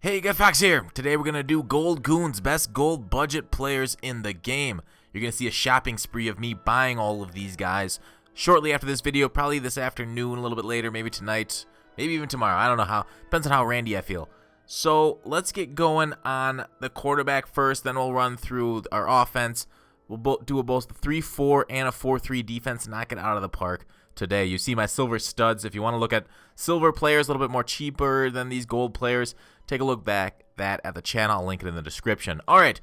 Hey, Get Fox here. Today we're going to do Gold Goons, best gold budget players in the game. You're going to see a shopping spree of me buying all of these guys shortly after this video, probably this afternoon, a little bit later, maybe tonight, maybe even tomorrow. I don't know how. Depends on how randy I feel. So let's get going on the quarterback first, then we'll run through our offense. We'll do both a 3-4 and a 4-3 defense, knock it out of the park today. You see my silver studs. If you want to look at silver players a little bit more cheaper than these gold players, take a look back at the channel. I'll link it in the description. All right,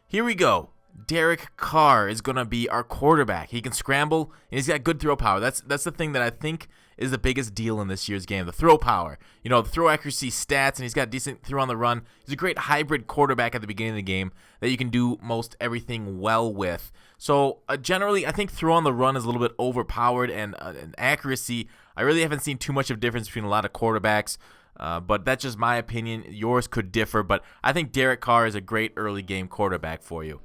here we go. Derek Carr is going to be our quarterback. He can scramble, and he's got good throw power. That's the thing that I think is the biggest deal in this year's game, the throw power. You know, the throw accuracy stats, and he's got decent throw on the run. He's a great hybrid quarterback at the beginning of the game that you can do most everything well with. So, generally, I think throw on the run is a little bit overpowered, and accuracy, I really haven't seen too much of a difference between a lot of quarterbacks. But that's just my opinion. Yours could differ, but I think Derek Carr is a great early game quarterback for you.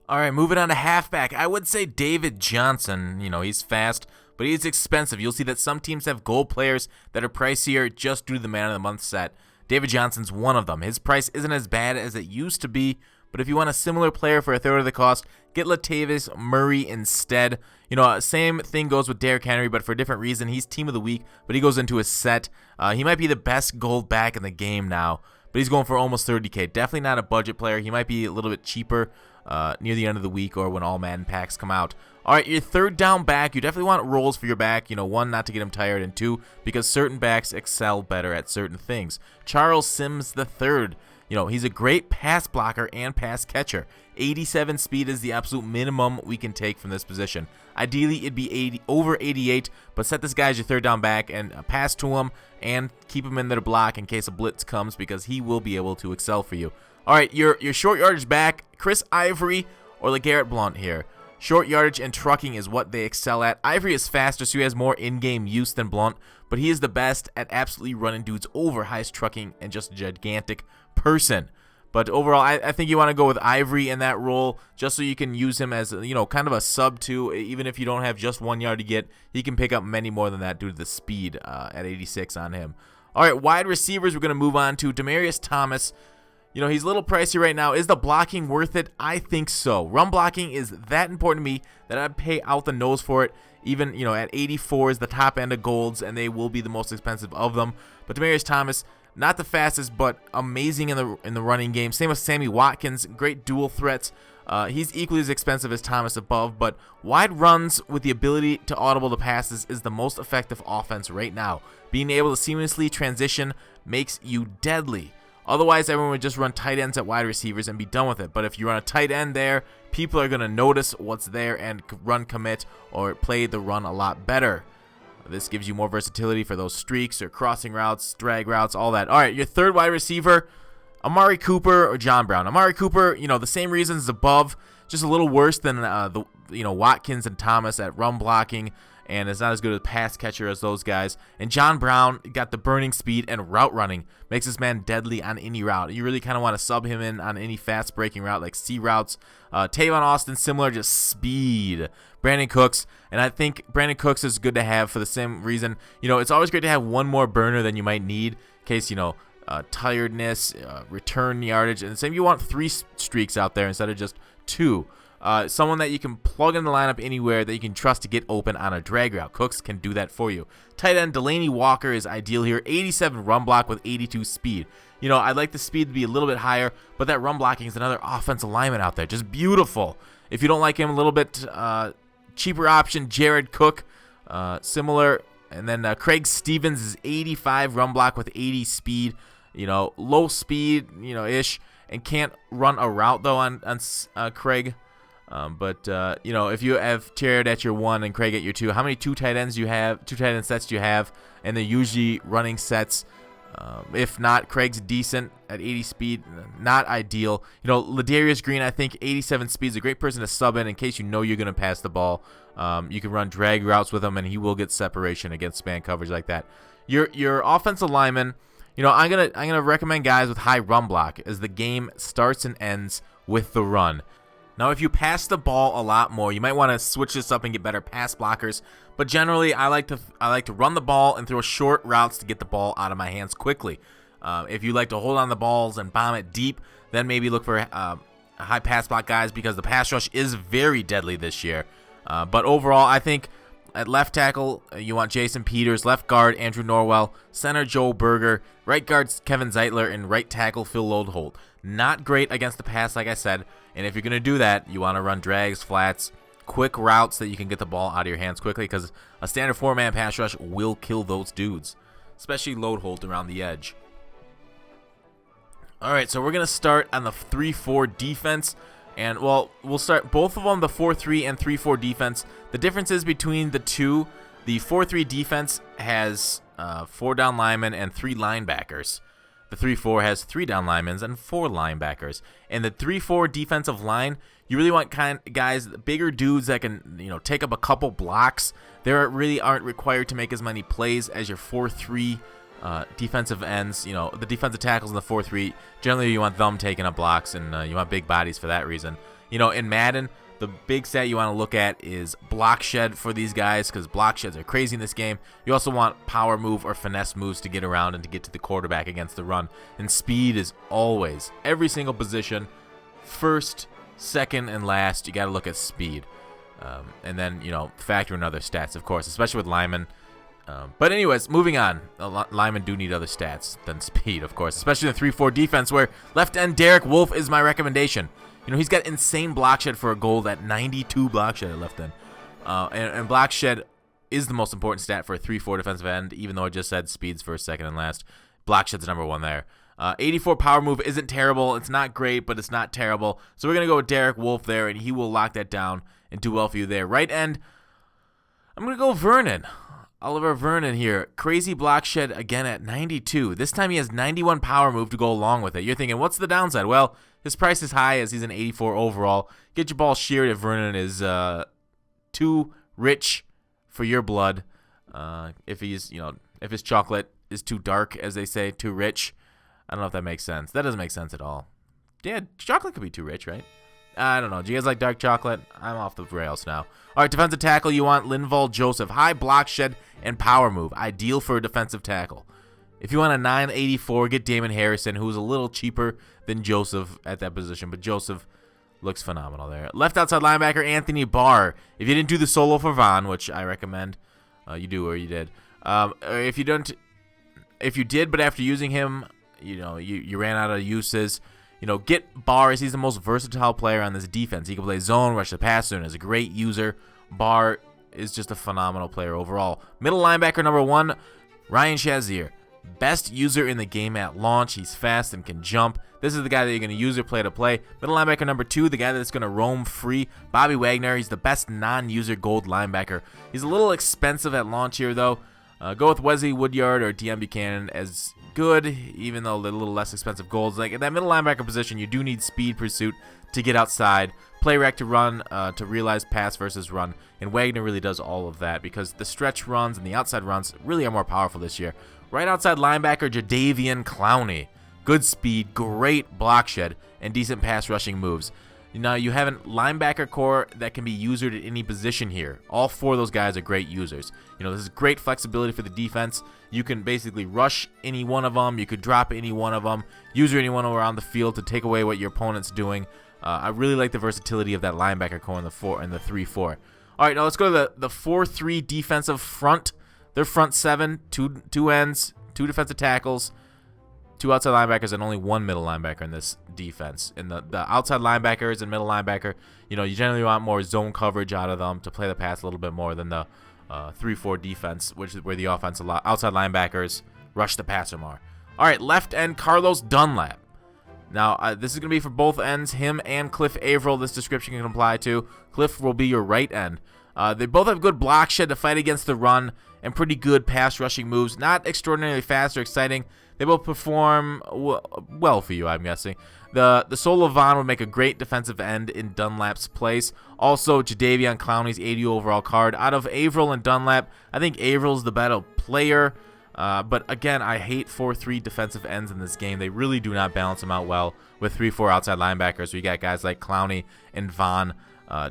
All right, moving on to halfback. I would say David Johnson. You know, he's fast, but he's expensive. You'll see that some teams have gold players that are pricier just due to the Man of the Month set. David Johnson's one of them. His price isn't as bad as it used to be, but if you want a similar player for a third of the cost, get Latavius Murray instead. You know, same thing goes with Derrick Henry, but for a different reason. He's team of the week, but he goes into his set. He might be the best gold back in the game now, but he's going for almost 30K. Definitely not a budget player. He might be a little bit cheaper near the end of the week or when all Madden packs come out. All right, your third down back, you definitely want roles for your back. You know, one, not to get him tired, and two, because certain backs excel better at certain things. Charles Sims III. You know, he's a great pass blocker and pass catcher. 87 speed is the absolute minimum we can take from this position. Ideally, it'd be over 88, but set this guy as your third down back and pass to him and keep him in there to block in case a blitz comes because he will be able to excel for you. All right, your short yardage back, Chris Ivory or LeGarrette Blount here. Short yardage and trucking is what they excel at. Ivory is faster, so he has more in-game use than Blount, but he is the best at absolutely running dudes over, highest trucking, and just a gigantic person. But overall, I think you want to go with Ivory in that role just so you can use him as, you know, kind of a sub two. Even if you don't have just 1 yard to get, he can pick up many more than that due to the speed at 86 on him. All right, wide receivers, we're going to move on to Demaryius Thomas. You know, he's a little pricey right now. Is the blocking worth it? I think so. Run blocking is that important to me that I'd pay out the nose for it. Even, you know, at 84 is the top end of golds, and they will be the most expensive of them. But Demaryius Thomas, not the fastest, but amazing in the running game. Same with Sammy Watkins, great dual threats. He's equally as expensive as Thomas above, but wide runs with the ability to audible the passes is the most effective offense right now. Being able to seamlessly transition makes you deadly. Otherwise, everyone would just run tight ends at wide receivers and be done with it. But if you run a tight end there, people are going to notice what's there and run commit or play the run a lot better. This gives you more versatility for those streaks or crossing routes, drag routes, all that. All right, your third wide receiver, Amari Cooper or John Brown. Amari Cooper, you know, the same reasons above, just a little worse than Watkins and Thomas at run blocking, and is not as good a pass catcher as those guys. And John Brown got the burning speed and route running. Makes this man deadly on any route. You really kind of want to sub him in on any fast breaking route like C routes. Tavon Austin, similar, just speed. Brandon Cooks, and I think Brandon Cooks is good to have for the same reason. You know, it's always great to have one more burner than you might need in case, you know, tiredness, return yardage, and same you want 3 streaks out there instead of just 2. Someone that you can plug in the lineup anywhere that you can trust to get open on a drag route. Cooks can do that for you. Tight end Delaney Walker is ideal here. 87 run block with 82 speed. You know, I'd like the speed to be a little bit higher, but that run blocking is another offensive lineman out there. Just beautiful. If you don't like him, a little bit cheaper option, Jared Cook, similar. And then Craig Stevens is 85 run block with 80 speed. You know, low speed, you know, ish, and can't run a route though on Craig. You know, if you have Jared at your 1 and Craig at your 2, how many 2 tight ends do you have? 2 tight end sets do you have? And they're usually running sets. If not, Craig's decent at 80 speed, not ideal. You know, Ladarius Green, I think 87 speed is a great person to sub in case you know you're going to pass the ball. You can run drag routes with him, and he will get separation against man coverage like that. Your offensive lineman, you know, I'm gonna recommend guys with high run block as the game starts and ends with the run. Now, if you pass the ball a lot more, you might want to switch this up and get better pass blockers. But generally, I like to run the ball and throw short routes to get the ball out of my hands quickly. If you like to hold on the balls and bomb it deep, then maybe look for high pass block guys, because the pass rush is very deadly this year. But overall, I think at left tackle, you want Jason Peters, left guard Andrew Norwell, center Joe Berger, right guard Kevin Zeitler, and right tackle Phil Lodeholt. Not great against the pass, like I said, and if you're going to do that, you want to run drags, flats, quick routes that you can get the ball out of your hands quickly, because a standard 4-man pass rush will kill those dudes, especially Lodeholt around the edge. All right, so we're going to start on the 3-4 defense. And, well, we'll start both of them, the 4-3 and 3-4 defense. The differences between the two, the 4-3 defense has 4 down linemen and 3 linebackers. The 3-4 has 3 down linemen and 4 linebackers. And the 3-4 defensive line, you really want guys, bigger dudes that can, take up a couple blocks. They really aren't required to make as many plays as your 4-3 defensive ends. The defensive tackles in the 4-3, generally you want them taking up blocks, and you want big bodies for that reason. In Madden, the big stat you want to look at is block shed for these guys, because block sheds are crazy in this game. You also want power move or finesse moves to get around and to get to the quarterback against the run. And speed is always, every single position, first, second, and last, you got to look at speed. And then, factor in other stats, of course, especially with linemen. But anyways, moving on. Linemen do need other stats than speed, of course, especially in the 3-4 defense, where left end Derek Wolfe is my recommendation. He's got insane block shed for a goal, that 92 block shed at left end. And block shed is the most important stat for a 3-4 defensive end, even though I just said speed's first, second, and last. Block shed's number 1 there. 84 power move isn't terrible. It's not great, but it's not terrible. So we're going to go with Derek Wolfe there, and he will lock that down and do well for you there. Right end, I'm going to go Vernon. Oliver Vernon here. Crazy block shed again at 92. This time he has 91 power move to go along with it. You're thinking, what's the downside? Well, his price is high as he's an 84 overall. Get your ball sheared if Vernon is too rich for your blood. If his chocolate is too dark, as they say, too rich. I don't know if that makes sense. That doesn't make sense at all. Yeah, chocolate could be too rich, right? I don't know. Do you guys like dark chocolate? I'm off the rails now. All right, defensive tackle, you want Linval Joseph. High block shed and power move. Ideal for a defensive tackle. If you want a 984, get Damon Harrison, who's a little cheaper than Joseph at that position. But Joseph looks phenomenal there. Left outside linebacker, Anthony Barr. If you didn't do the solo for Vaughn, which I recommend you do or you did. If you did, but after using him, you ran out of uses. Get Barr, as he's the most versatile player on this defense. He can play zone, rush the passer, and is a great user. Barr is just a phenomenal player overall. Middle linebacker number 1, Ryan Shazier. Best user in the game at launch. He's fast and can jump. This is the guy that you're going to use or play to play. Middle linebacker number 2, the guy that's going to roam free, Bobby Wagner. He's the best non-user gold linebacker. He's a little expensive at launch here, though. Go with Wesley Woodyard or DM Buchanan as good, even though they're a little less expensive golds. Like in that middle linebacker position, you do need speed pursuit to get outside, play rec to run, to realize pass versus run, and Wagner really does all of that because the stretch runs and the outside runs really are more powerful this year. Right outside linebacker, Jadeveon Clowney. Good speed, great block shed, and decent pass rushing moves. Now, you have a linebacker core that can be usered at any position here. All 4 of those guys are great users. This is great flexibility for the defense. You can basically rush any one of them. You could drop any one of them. User anyone around the field to take away what your opponent's doing. I really like the versatility of that linebacker core in the 3-4. All right, now let's go to the 4-3 defensive front. Their front 7, two ends, 2 defensive tackles, 2 outside linebackers, and only 1 middle linebacker in this defense. And the outside linebackers and middle linebacker, you generally want more zone coverage out of them to play the pass a little bit more than the 3-4 defense, which is where the offense outside linebackers rush the passer more. All right, left end Carlos Dunlap. Now, this is going to be for both ends, him and Cliff Averill. This description can apply to. Cliff will be your right end. They both have good block shed to fight against the run and pretty good pass rushing moves. Not extraordinarily fast or exciting. They both perform well for you, I'm guessing. The solo Vaughn would make a great defensive end in Dunlap's place. Also, Jadeveon Clowney's 80 overall card. Out of Averill and Dunlap, I think Averill's the better player. But again, I hate 4-3 defensive ends in this game. They really do not balance them out well with 3-4 outside linebackers. We got guys like Clowney and Vaughn,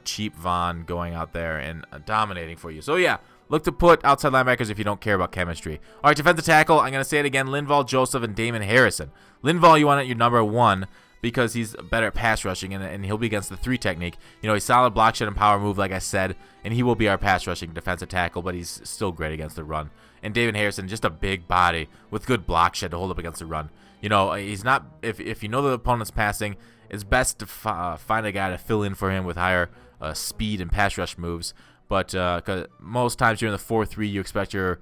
cheap Vaughn going out there and dominating for you. So yeah, Look to put outside linebackers if you don't care about chemistry. All right, defensive tackle, I'm going to say it again, Linval Joseph and Damon Harrison. Linval, you want at your number 1 because he's better at pass rushing, and he'll be against the 3 technique. You know, he's solid block shed and power move, like I said, and he will be our pass rushing defensive tackle, but he's still great against the run. And Damon Harrison, just a big body with good block shed to hold up against the run. You know, he's not, if you know the opponent's passing, it's best to find a guy to fill in for him with higher speed and pass rush moves. But 'cause most times during the 4-3, you expect your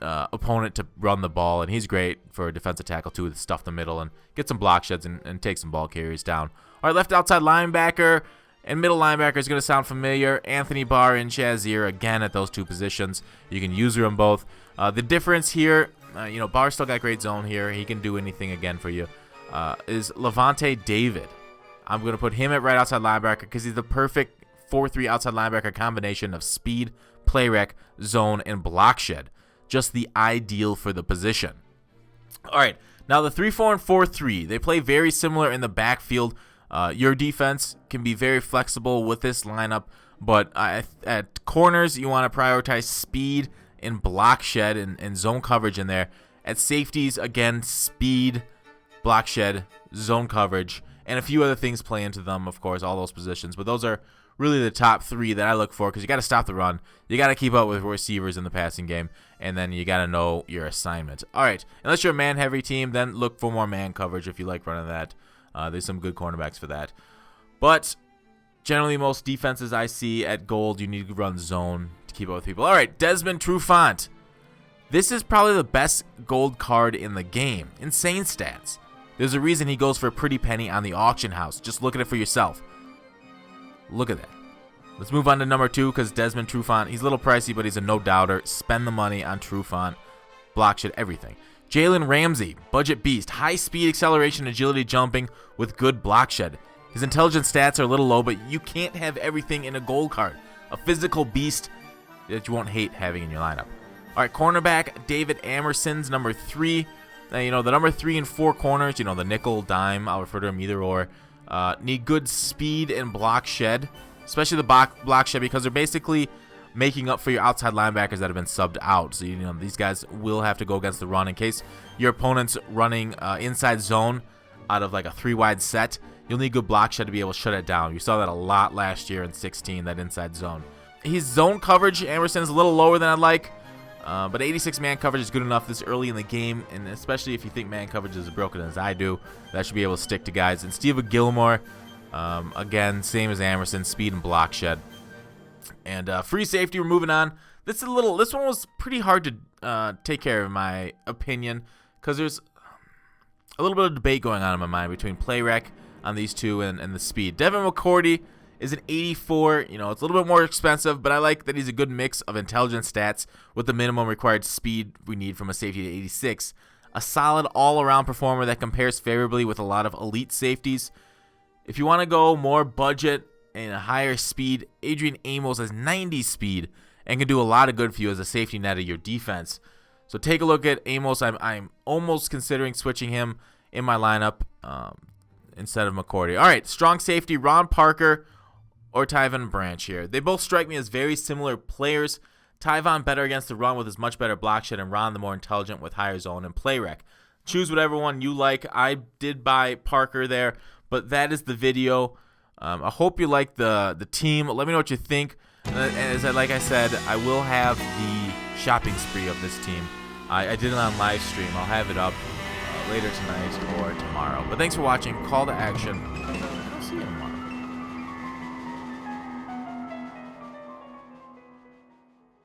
opponent to run the ball, and he's great for a defensive tackle too, to stuff the middle and get some block sheds and take some ball carries down. All right, left outside linebacker and middle linebacker is going to sound familiar. Anthony Barr and Shazier again at those 2 positions. You can use them both. The difference here, you know, Barr still got great zone here. He can do anything again for you. Is Levante David. I'm going to put him at right outside linebacker because he's the perfect 4-3 outside linebacker combination of speed, play rec, zone, and block shed. Just the ideal for the position. All right, now the 3-4 and 4-3, they play very similar in the backfield. Your defense can be very flexible with this lineup, but at corners, you want to prioritize speed and block shed and zone coverage in there. At safeties, again, speed, block shed, zone coverage, and a few other things play into them, of course, all those positions. But those are really the top 3 that I look for because you got to stop the run. You got to keep up with receivers in the passing game, and then you got to know your assignment. All right, unless you're a man-heavy team, then look for more man coverage if you like running that. There's some good cornerbacks for that. But generally, most defenses I see at gold, you need to run zone to keep up with people. All right, Desmond Trufant. This is probably the best gold card in the game. Insane stats. There's a reason he goes for a pretty penny on the auction house. Just look at it for yourself. Look at that. Let's move on to number 2 because Desmond Trufant, he's a little pricey, but he's a no-doubter. Spend the money on Trufant. Block shit, everything. Jalen Ramsey, budget beast. High speed, acceleration, agility, jumping with good block shed. His intelligence stats are a little low, but you can't have everything in a gold card. A physical beast that you won't hate having in your lineup. All right, cornerback, David Amerson's number 3. Now, you know, the number 3 and 4 corners, you know, the nickel, dime, I'll refer to them either or, need good speed and block shed, especially the block shed because they're basically making up for your outside linebackers that have been subbed out. So, you know, these guys will have to go against the run in case your opponent's running inside zone out of like a 3-wide set. You'll need good block shed to be able to shut it down. You saw that a lot last year in 16, that inside zone. His zone coverage, Emerson, is a little lower than I'd like. But 86 man coverage is good enough this early in the game, and especially if you think man coverage is as broken as I do, that should be able to stick to guys. And Steve Gilmore, again, same as Amerson, speed and block shed. And free safety, we're moving on. This one was pretty hard to take care of, in my opinion, because there's a little bit of debate going on in my mind between play rec on these 2 and the speed. Devin McCourty is an 84. You know, it's a little bit more expensive, but I like that he's a good mix of intelligence stats with the minimum required speed we need from a safety to 86. A solid all-around performer that compares favorably with a lot of elite safeties. If you want to go more budget and a higher speed, Adrian Amos has 90 speed and can do a lot of good for you as a safety net of your defense. So take a look at Amos. I'm almost considering switching him in my lineup instead of McCourty. All right, strong safety, Ron Parker or Tyvon Branch here. They both strike me as very similar players. Tyvon better against the run with his much better block shed, and Ron the more intelligent with higher zone and play rec. Choose whatever one you like. I did buy Parker there, but that is the video. I hope you like the team. Let me know what you think. Like I said, I will have the shopping spree of this team. I did it on live stream. I'll have it up later tonight or tomorrow. But thanks for watching. Call to action.